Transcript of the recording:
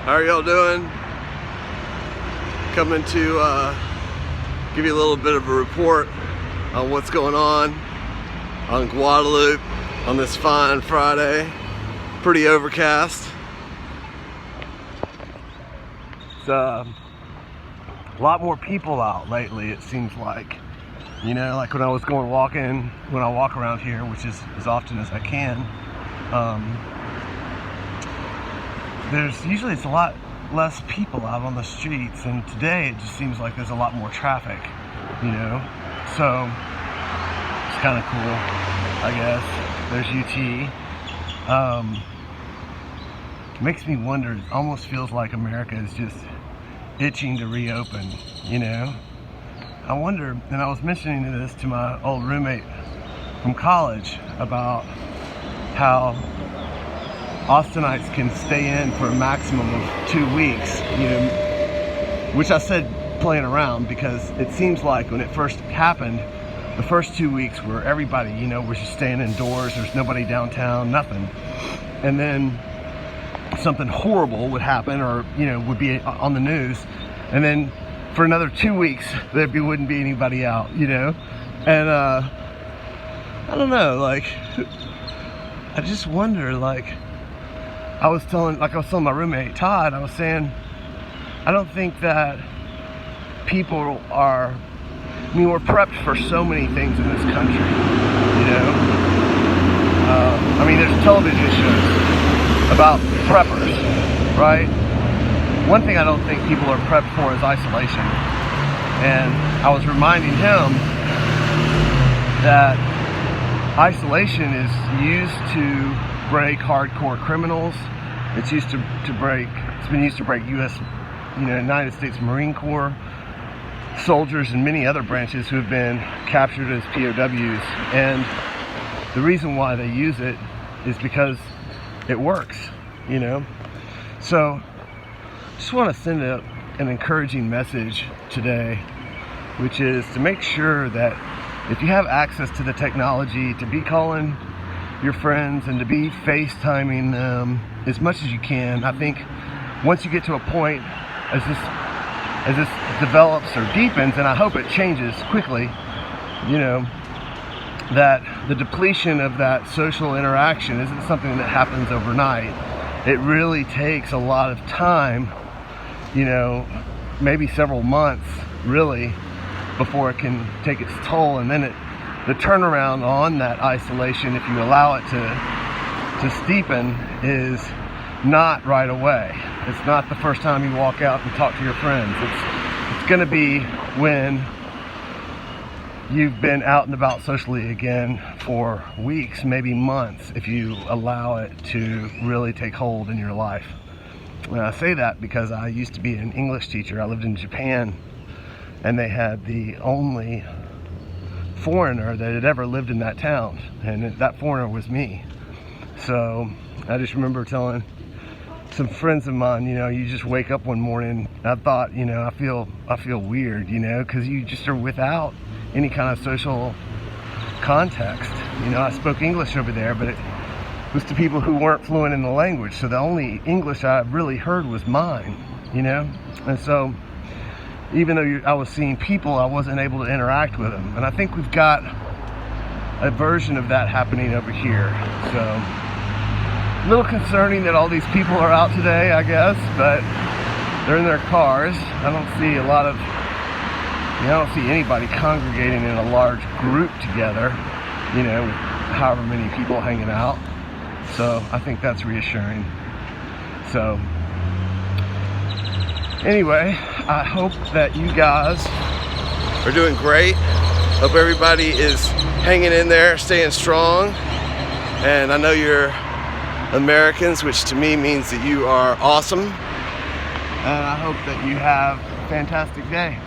How are y'all doing? Coming to give you a little bit of a report on what's going on Guadalupe on this fine Friday. Pretty overcast. It's a lot more people out lately, it seems like. You know, like when I was going walking, when I walk around here, which is as often as I can, it's a lot less people out on the streets, and today it just seems like there's a lot more traffic, you know, so it's kind of cool, I guess. There's UT. Makes me wonder, it almost feels like America is just itching to reopen, you know. I wonder, and I was mentioning this to my old roommate from college about how Austinites can stay in for a maximum of 2 weeks, you know, which I said playing around, because it seems like when it first happened, the first 2 weeks where everybody, you know, was just staying indoors, there's nobody downtown, nothing. And then something horrible would happen, or, you know, would be on the news. And then for another 2 weeks, there wouldn't be anybody out, you know? And, I don't know, like, I just wonder, like, I was telling my roommate, Todd, I was saying, I don't think that people are, I mean, we're prepped for so many things in this country, you know? I mean, there's television shows about preppers, right? One thing I don't think people are prepped for is isolation. And I was reminding him that isolation is used to break hardcore criminals. It's used to break, it's been used to break United States Marine Corps soldiers and many other branches who have been captured as POWs. And the reason why they use it is because it works, you know. So just want to send an encouraging message today, which is to make sure that if you have access to the technology, to be calling your friends and to be FaceTiming them as much as you can. I think once you get to a point, as this develops or deepens, and I hope it changes quickly, you know, that the depletion of that social interaction isn't something that happens overnight. It really takes a lot of time, you know, maybe several months, really, before it can take its toll. And then the turnaround on that isolation, if you allow it to steepen, is not right away. It's not the first time you walk out and talk to your friends. It's going to be when you've been out and about socially again for weeks, maybe months, if you allow it to really take hold in your life. And I say that because I used to be an English teacher. I lived in Japan, and they had the only foreigner that had ever lived in that town, and that foreigner was me. So I just remember telling some friends of mine, you know, you just wake up one morning, I thought, you know, I feel weird, you know, because you just are without any kind of social context. You know, I spoke English over there, but it was to people who weren't fluent in the language, so the only English I really heard was mine, you know. And so even though I was seeing people, I wasn't able to interact with them. And I think we've got a version of that happening over here. So a little concerning that all these people are out today, I guess, but they're in their cars. I don't see I don't see anybody congregating in a large group together, you know, with however many people hanging out. So I think that's reassuring. So anyway, I hope that you guys are doing great. Hope everybody is hanging in there, staying strong. And I know you're Americans, which to me means that you are awesome. And I hope that you have a fantastic day.